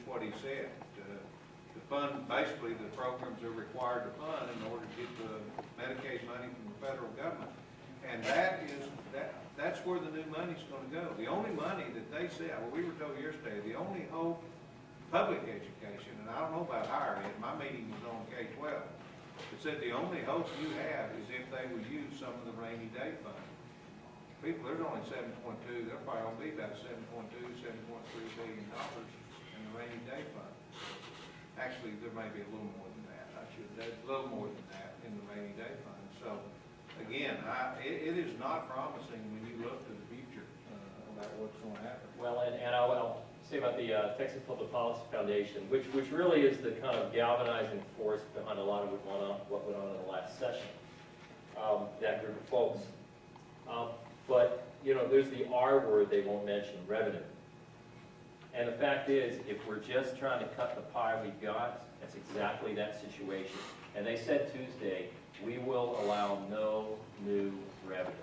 what he said. To fund, basically, the programs are required to fund in order to get the Medicaid money from the federal government. And that's where the new money's going to go. The only money that they said, well, we were told yesterday, the only hope, public education, and I don't know about higher ed, my meeting was on K-12, it said the only hope you have is if they will use some of the rainy day fund. People, there's only 7.2, there'll probably only be about 7.2, $7.3 billion in the rainy day fund. Actually, there may be a little more than that. There's a little more than that in the rainy day fund. So, again, it is not promising when you look to the future about what's going to happen. Well, and I'll say about the Texas Public Policy Foundation, which really is the kind of galvanizing force behind a lot of what went on in the last session, that group of folks. But, you know, there's the R word they won't mention, revenue. And the fact is, if we're just trying to cut the pie we've got, that's exactly that situation. And they said Tuesday, we will allow no new revenue.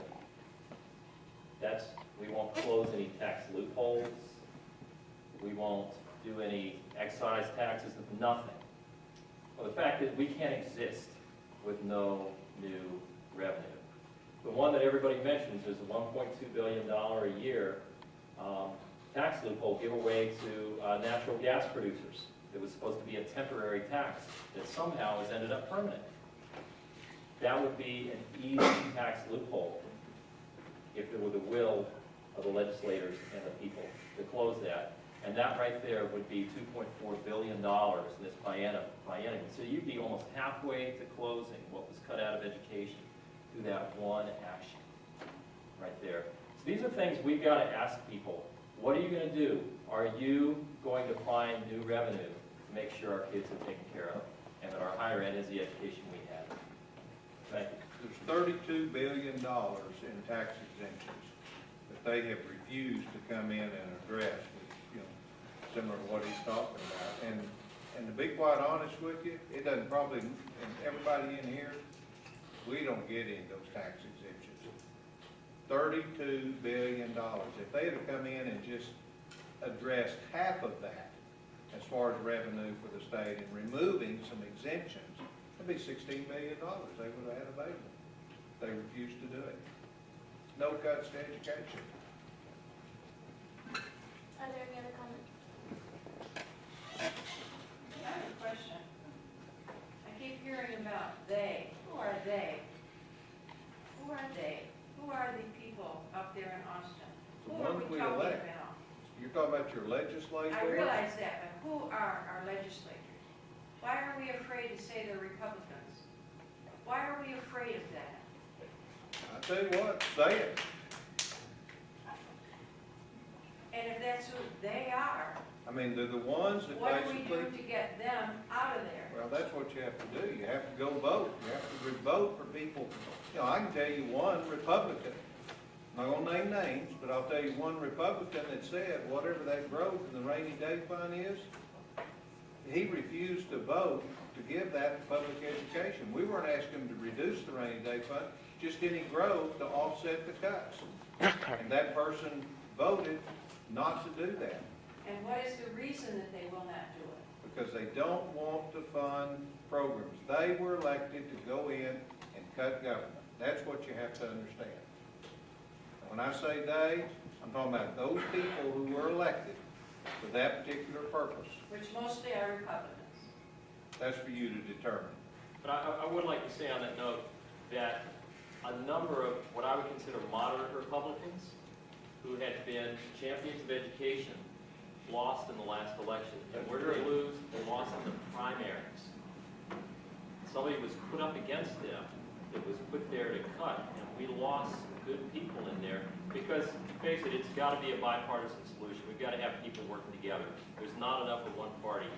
We won't close any tax loopholes. We won't do any excise taxes, nothing. Well, the fact is, we can't exist with no new revenue. The one that everybody mentions is a $1.2 billion a year tax loophole giveaway to natural gas producers. It was supposed to be a temporary tax that somehow has ended up permanent. That would be an easy tax loophole if there were the will of the legislators and the people to close that. And that right there would be $2.4 billion in this biennium. So you'd be almost halfway to closing what was cut out of education through that one action right there. So these are things we've got to ask people. What are you going to do? Are you going to find new revenue to make sure our kids are taken care of and that our higher ed is the education we have? Thank you. There's $32 billion in tax exemptions that they have refused to come in and address, you know, similar to what he's talking about. And to be quite honest with you, it doesn't probably, and everybody in here, we don't get any of those tax exemptions. $32 billion. If they had come in and just addressed half of that as far as revenue for the state and removing some exemptions, it'd be $16 million they would have had available. They refused to do it. No cuts to education. Are there any other comments? I have a question. I keep hearing about they. Who are they? Who are they? Who are the people up there in Austin? Who are we talking about? You're talking about your legislators? I realize that, but who are our legislators? Why are we afraid to say they're Republicans? Why are we afraid of that? I tell you what, say it. And if that's who they are, I mean, they're the ones that what do we basically... do to get them out of there? Well, that's what you have to do. You have to go vote. You have to vote for people. You know, I can tell you one Republican. I'm not going to name names, but I'll tell you one Republican that said whatever that growth in the rainy day fund is, he refused to vote to give that to public education. We weren't asking him to reduce the rainy day fund, just any growth to offset the cuts. And that person voted not to do that. And what is the reason that they will not do it? Because they don't want to fund programs. They were elected to go in and cut government. That's what you have to understand. When I say they, I'm talking about those people who were elected for that particular purpose. Which mostly are Republicans. That's for you to determine. But I would like to say on that note that a number of what I would consider moderate Republicans who had been champions of education lost in the last election. And where did they lose? They lost in the primaries. Somebody was put up against them that was put there to cut, and we lost good people in there because, face it, it's got to be a bipartisan solution. We've got to have people working together. There's not enough of one party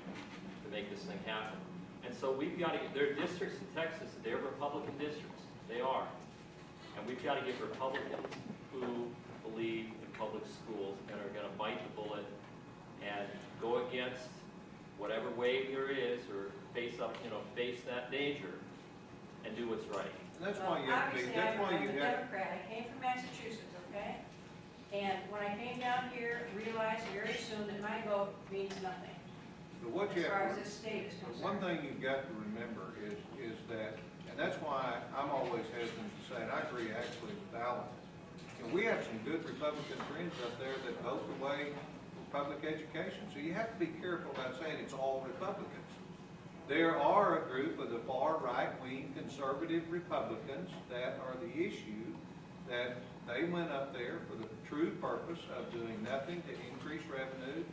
to make this thing happen. And so we've got to get, there are districts in Texas, they're Republican districts. They are. And we've got to get Republicans who believe in public schools and are going to bite the bullet and go against whatever wave there is or face that danger and do what's right. And that's why you have to be, that's why you I'm a have... Democrat. I came from Massachusetts, okay? And when I came down here, realized very soon that my vote means nothing. But what you As far have, as this state is the concerned. one thing you've got to remember is that, and that's why I'm always hesitant to say, and I agree actually with Alan, we have some good Republican friends up there that vote the way for public education. So you have to be careful about saying it's all Republicans. There are a group of the far right-wing conservative Republicans that are the issue, that they went up there for the true purpose of doing nothing to increase revenue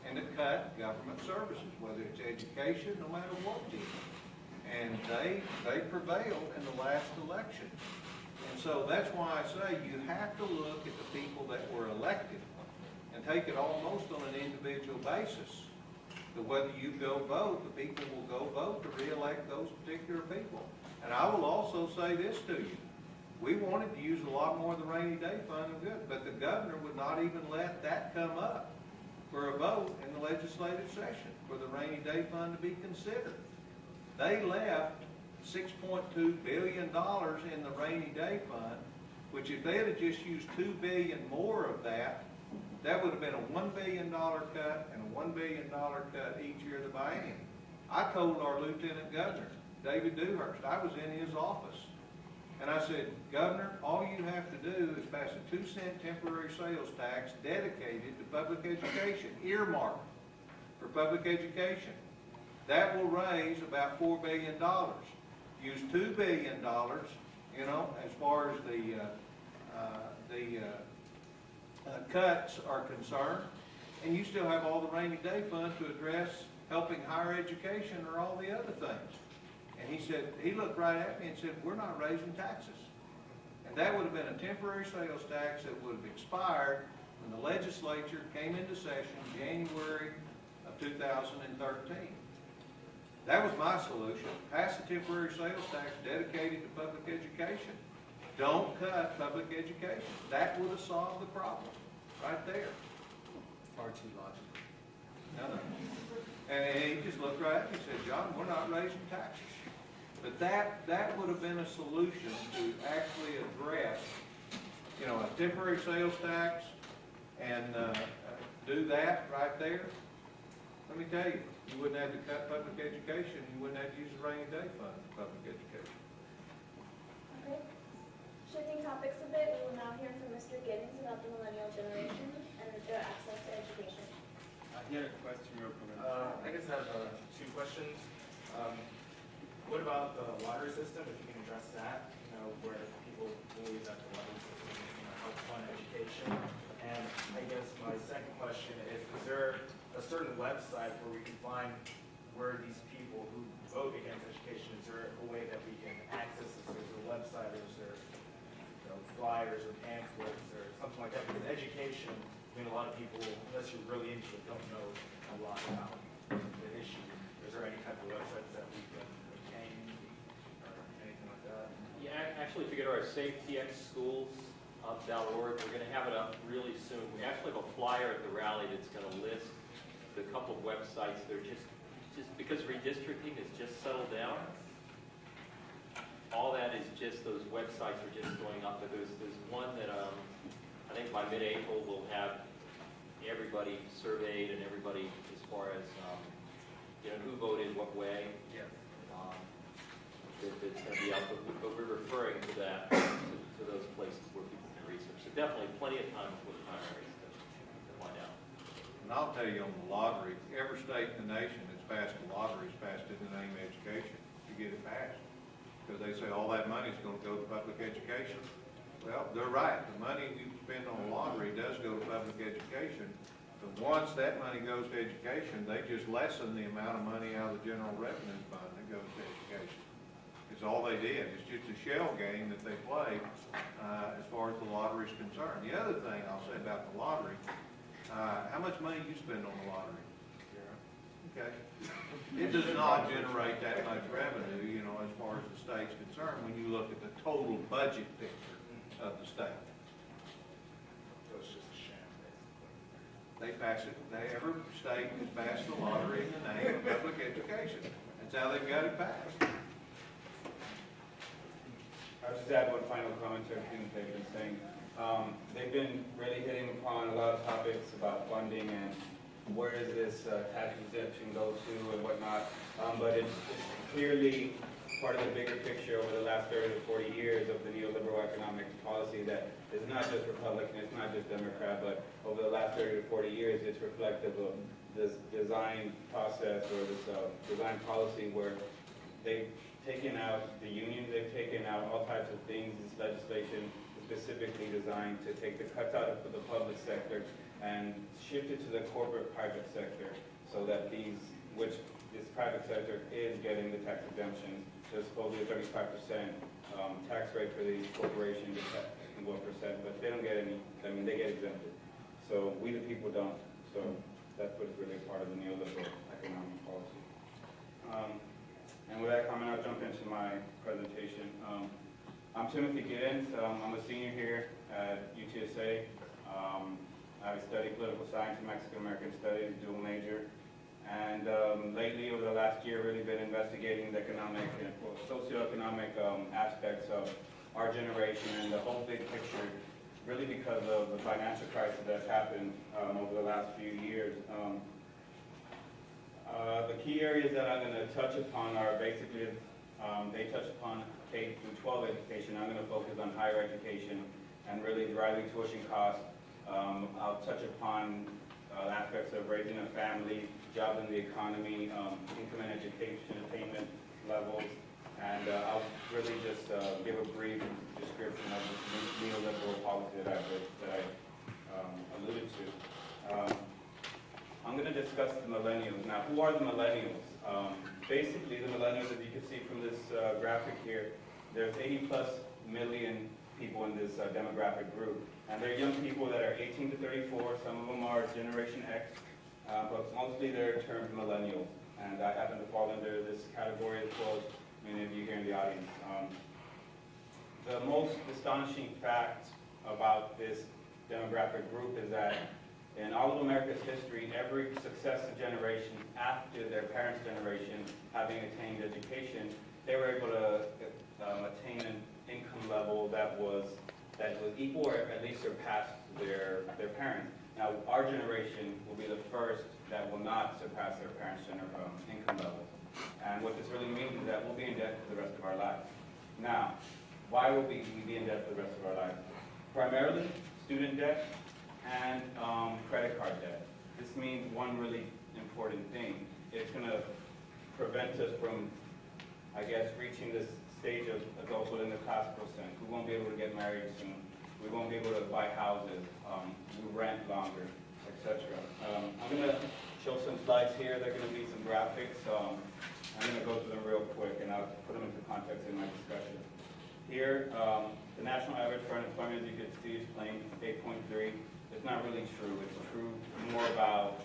and to cut government services, whether it's education, no matter what it is. And they prevailed in the last election. And so that's why I say you have to look at the people that were elected and take it almost on an individual basis. That whether you go vote, the people will go vote to re-elect those particular people. And I will also say this to you. We wanted to use a lot more of the rainy day fund and good, but the governor would not even let that come up for a vote in the legislative session for the rainy day fund to be considered. They left $6.2 billion in the rainy day fund, which if they had just used $2 billion more of that, that would have been a $1 billion cut and a $1 billion cut each year of the biennium. I told our Lieutenant Governor, David Dewhurst, I was in his office, and I said, Governor, all you have to do is pass a 2-cent temporary sales tax dedicated to public education, earmarked for public education. That will raise about $4 billion. Use $2 billion, as far as the cuts are concerned, and you still have all the rainy day fund to address helping higher education or all the other things. And he said, he looked right at me and said, we're not raising taxes. And that would have been a temporary sales tax that would have expired when the legislature came into session January of 2013. That was my solution. Pass a temporary sales tax dedicated to public education. Don't cut public education. That would have solved the problem right there. Far too logical. No. And he just looked right at me and said, John, we're not raising taxes. But that would have been a solution to actually address, a temporary sales tax and do that right there. Let me tell you, you wouldn't have to cut public education. You wouldn't have to use the rainy day fund for public education. Okay. Shifting topics a bit, we will now hear from Mr. Giddens about the Millennial generation and their access to education. I had a question real quick. I guess I have 2 questions. What about the lottery system, if you can address that, where people believe that the lottery system helps fund education? And I guess my second question is there a certain website where we can find where these people who vote against education, is there a way that we can access this? Is there a website, or is there flyers or pamphlets or something like that? Because education, a lot of people, unless you're really into it, don't know a lot about the issue. Is there any type of websites that we can obtain or anything like that? Yeah, actually, if you go to our SafeTXSchools.org, we're going to have it up really soon. We actually have a flyer at the rally that's going to list the couple of websites. They're just because redistricting has just settled down. All that is just, those websites are just going up. But there's one that I think by mid-April we'll have everybody surveyed and everybody as far as who voted what way. Yeah. That's going to be out, but we're referring to that to those places where people can research. So definitely plenty of time before the primaries to find out. And I'll tell you on the lottery, every state in the nation that's passed a lottery has passed it in the name of education to get it passed. Because they say all that money is going to go to public education. Well, they're right. The money we spend on the lottery does go to public education. But once that money goes to education, they just lessen the amount of money out of the general revenue fund that goes to education. It's all they did. It's just a shell game that they play as far as the lottery is concerned. The other thing I'll say about the lottery, how much money do you spend on the lottery? Okay. It does not generate that much revenue, as far as the state's concerned, when you look at the total budget picture of the state. So it's just a sham, basically. They pass it, every state has passed the lottery in the name of public education. That's how they've got it passed. I'll just add one final comment to everything that they've been saying. They've been really hitting upon a lot of topics about funding and where does this tax exemption go to and whatnot. But it's clearly part of the bigger picture over the last 30 to 40 years of the neoliberal economic policy that is not just Republican, it's not just Democrat, but over the last 30 to 40 years, it's reflective of this design process or this design policy where they've taken out the union, they've taken out all types of things. This legislation is specifically designed to take the cuts out of the public sector and shift it to the corporate private sector so that this private sector is getting the tax exemptions. There's supposedly a 35% tax rate for these corporations, and 1%, but they don't get any, they get exempted. So we the people don't. So that's what's really part of the neoliberal economic policy. And with that comment, I'll jump into my presentation. I'm Timothy Giddens. I'm a senior here at UTSA. I study political science and Mexican American studies, dual major. And lately, over the last year, really been investigating the economic and socioeconomic aspects of our generation and the whole big picture, really because of the financial crisis that's happened over the last few years. The key areas that I'm going to touch upon are basically, they touch upon K through 12 education. I'm going to focus on higher education and really driving tuition costs. I'll touch upon aspects of raising a family, jobs in the economy, income and education attainment levels, and I'll really just give a brief description of this neoliberal policy that I alluded to. I'm going to discuss the millennials. Now, who are the millennials? Basically, the millennials, as you can see from this graphic here, there's 80+ million people in this demographic group. And they're young people that are 18 to 34. Some of them are Generation X, but mostly they're termed millennials. And I happen to fall under this category as well as many of you here in the audience. The most astonishing fact about this demographic group is that in all of America's history, every successive generation after their parents' generation having attained education, they were able to attain an income level that was equal or at least surpass their parents. Now, our generation will be the first that will not surpass their parents' income levels. And what this really means is that we'll be in debt for the rest of our lives. Now, why will we be in debt for the rest of our lives? Primarily, student debt and credit card debt. This means one really important thing. It's going to prevent us from, I guess, reaching this stage of adulthood in the classical sense. We won't be able to get married soon. We won't be able to buy houses. We rent longer, etc. I'm going to show some slides here. They're going to be some graphics. I'm going to go through them real quick, and I'll put them into context in my discussion. Here, the national average for unemployment, as you can see, is plain 8.3. It's not really true. It's true more about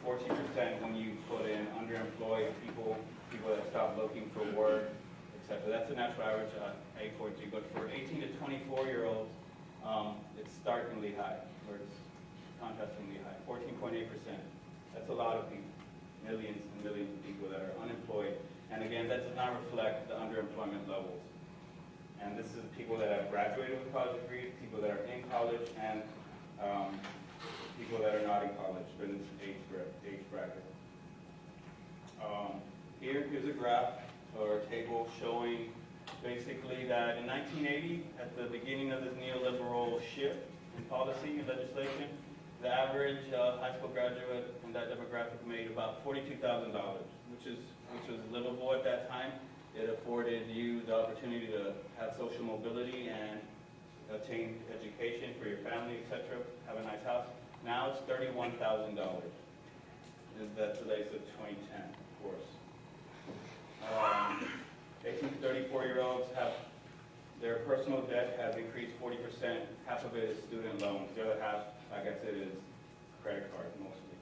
14% when you put in underemployed people that stop looking for work, etc. That's the national average, 8.3. But for 18 to 24-year-olds, it's starkly high, or it's contrastingly high, 14.8%. That's a lot of people, millions and millions of people that are unemployed. And again, that does not reflect the underemployment levels. And this is people that have graduated with college degrees, people that are in college, and people that are not in college, but in this age bracket. Here's a graph or a table showing basically that in 1980, at the beginning of this neoliberal shift in policy and legislation, the average high school graduate in that demographic made about $42,000, which was livable at that time. It afforded you the opportunity to have social mobility and obtain education for your family, etc., have a nice house. Now it's $31,000. That's the latest of 2010, of course. 18 to 34-year-olds have their personal debt has increased 40%. Half of it is student loans. The other half, like I said, is credit cards mostly.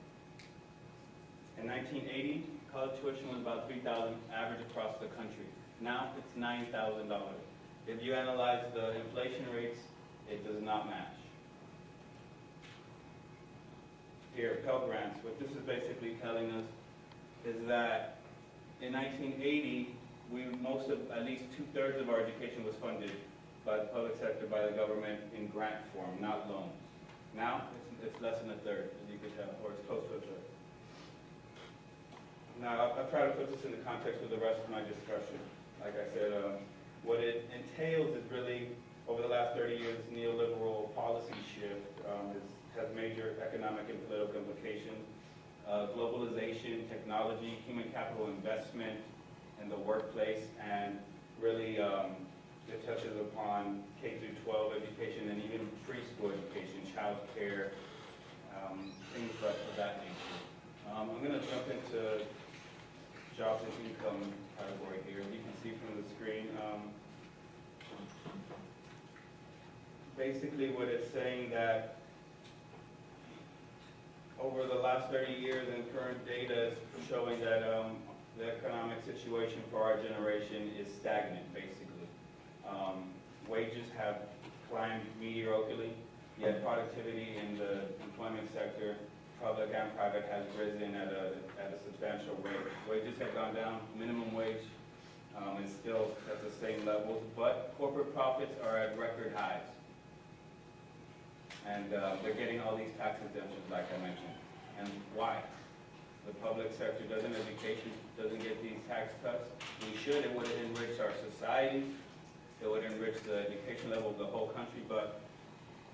In 1980, college tuition was about $3,000 average across the country. Now it's $9,000. If you analyze the inflation rates, it does not match. Here, Pell Grants. What this is basically telling us is that in 1980, at least 2/3 of our education was funded by the public sector, by the government in grant form, not loans. Now, it's less than 1/3, as you can tell, or it's close to 1/3. Now, I'll try to put this in the context of the rest of my discussion. Like I said, what it entails is really, over the last 30 years, neoliberal policy shift has major economic and political implications. Globalization, technology, human capital investment in the workplace, and really it touches upon K through 12 education and even preschool education, child care, things of that nature. I'm going to jump into jobs and income category here. You can see from the screen, basically what it's saying that over the last 30 years and current data is showing that the economic situation for our generation is stagnant, basically. Wages have climbed mediocrely, yet productivity in the employment sector, public and private, has risen at a substantial rate. Wages have gone down, minimum wage is still at the same levels, but corporate profits are at record highs. And they're getting all these tax exemptions, like I mentioned. And why? The public sector doesn't, education doesn't get these tax cuts. We should. It would enrich our society. It would enrich the education level of the whole country, but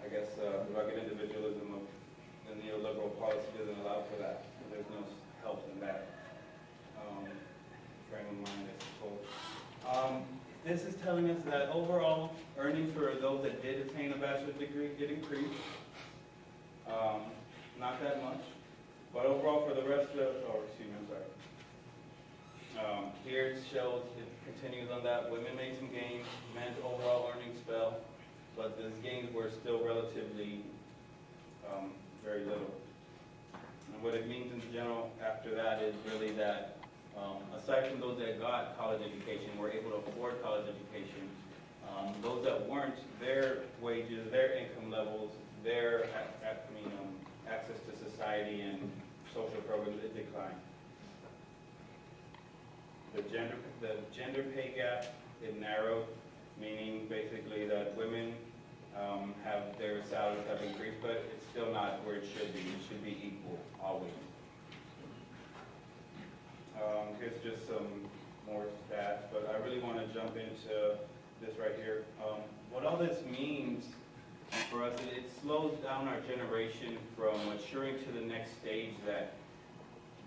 I guess the rugged individualism of the neoliberal policy doesn't allow for that. There's no help in that frame of mind, I suppose. This is telling us that overall earnings for those that did attain a bachelor's degree did increase. Not that much. But overall for the rest of, I'm sorry. Here it shows, it continues on that. Women made some gains, men's overall earnings fell, but those gains were still relatively very little. And what it means in general after that is really that aside from those that got college education, were able to afford college education, those that weren't, their wages, their income levels, their access to society and social programs, it declined. The gender pay gap, it narrowed, meaning basically that women have their salaries have increased, but it's still not where it should be. It should be equal, always. Here's just some more stats, but I really want to jump into this right here. What all this means for us, it slows down our generation from maturing to the next stage that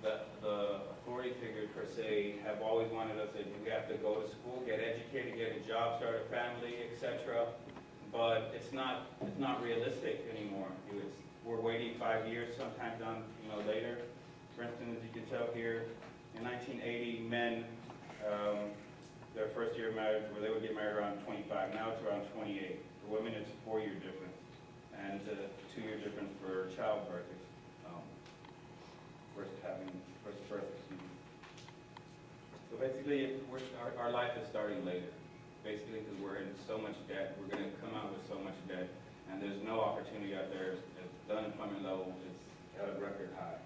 the authority figures per se have always wanted us to do. We have to go to school, get educated, get a job, start a family, etc. But it's not realistic anymore. We're waiting 5 years, sometimes on later. For instance, as you can tell here, in 1980, men, their first year of marriage, where they would get married around 25. Now it's around 28. For women, it's a 4-year difference, and it's a 2-year difference for childbirth. First birth, excuse me. So basically, our life is starting later. Basically, because we're in so much debt, we're going to come out with so much debt, and there's no opportunity out there. The unemployment level is at a record high.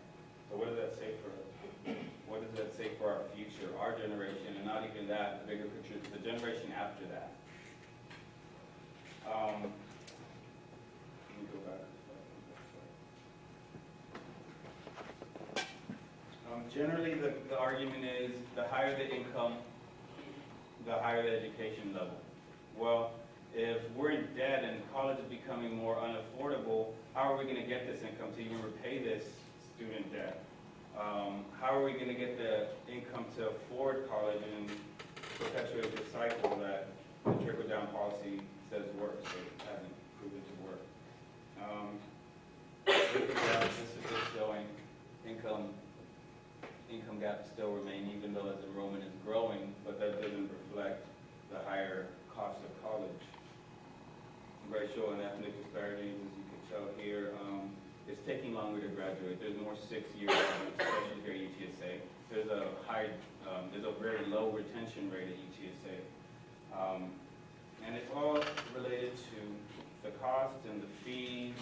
So what does that say for us? What does that say for our future, our generation, and not even that, the bigger picture, the generation after that? Let me go back. Generally, the argument is the higher the income, the higher the education level. Well, if we're in debt and college is becoming more unaffordable, how are we going to get this income to even repay this student debt? How are we going to get the income to afford college and perpetuate the cycle that the trickle-down policy says works, but it hasn't proven to work? This is just showing income gaps still remain, even though as enrollment is growing, but that doesn't reflect the higher cost of college. Racial and ethnic disparities, as you can tell here, it's taking longer to graduate. There's more 6 years, especially here at UTSA. There's a very low retention rate at UTSA. And it's all related to the cost and the fees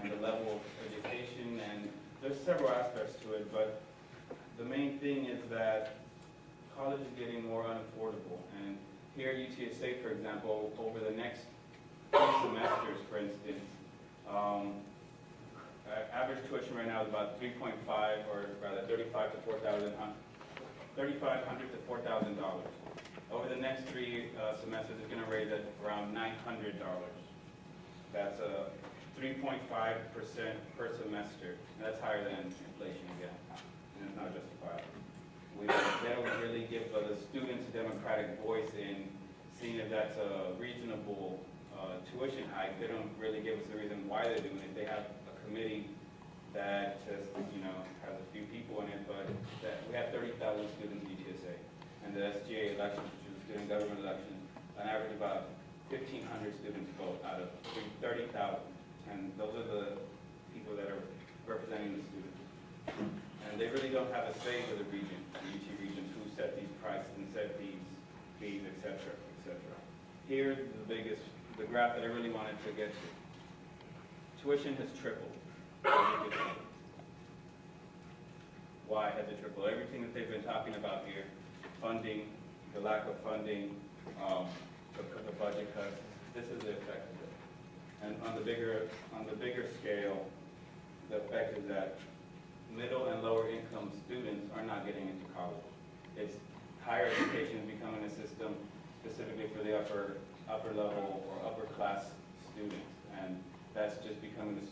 and the level of education, and there's several aspects to it, but the main thing is that college is getting more unaffordable. And here at UTSA, for example, over the next 3 semesters, for instance, average tuition right now is about 3.5, or rather 35 to 4,000 $3,500 to $4,000. Over the next 3 semesters, it's going to raise at around $900. That's a 3.5% per semester. And that's higher than inflation again, and it's not justifiable. They don't really give the students a democratic voice in seeing if that's a reasonable tuition hike. They don't really give us the reason why they're doing it. They have a committee that just, has a few people in it, but we have 30,000 students at UTSA. And the SGA elections, which is a student government election, on average about 1,500 students vote out of 30,000. And those are the people that are representing the students. And they really don't have a say for the region, the UT regions, who set these prices and set these fees, et cetera, et cetera. Here's the graph that I really wanted to get to. Tuition has tripled. Why has it tripled? Everything that they've been talking about here, funding, the lack of funding, the budget cuts, this is the effect of it. And on the bigger scale, the effect is that middle and lower income students are not getting into college. It's higher education is becoming a system specifically for the upper level or upper class students. And that's just becoming a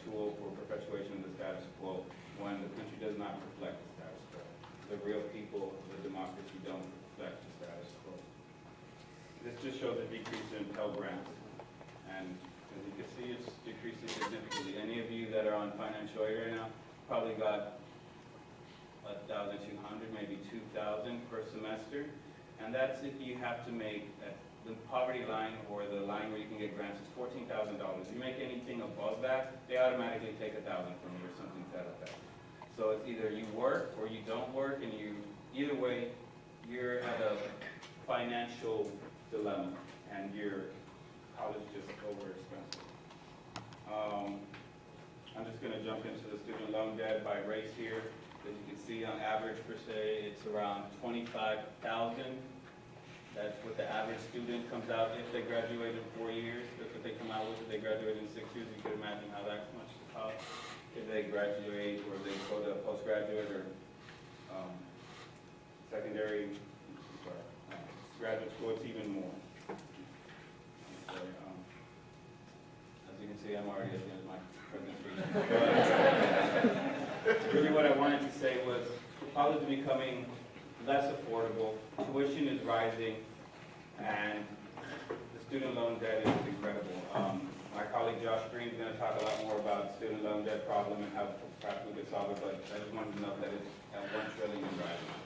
tool for perpetuation of the status quo when the country does not reflect the status quo. The real people of the democracy don't reflect the status quo. This just shows a decrease in Pell Grants. And as you can see, it's decreasing significantly. Any of you that are on financial aid right now probably got 1,200, maybe 2,000 per semester. And that's if you have to make the poverty line or the line where you can get grants is $14,000. If you make anything above that, they automatically take 1,000 from you or something to that effect. So it's either you work or you don't work, and either way, you're at a financial dilemma, and your college is just over expensive. I'm just going to jump into the student loan debt by race here. As you can see, on average per se, it's around $25,000. That's what the average student comes out if they graduate in 4 years. That's what they come out with. If they graduate in 6 years, you can imagine how that much it costs. If they graduate or they go to postgraduate or graduate school, it's even more. So, as you can see, I'm already at the end of my presentation. Really what I wanted to say was college is becoming less affordable, tuition is rising, and the student loan debt is incredible. My colleague Josh Green is going to talk a lot more about student loan debt problem and how perhaps we could solve it, but I just wanted to note that it's at $1 trillion and rising.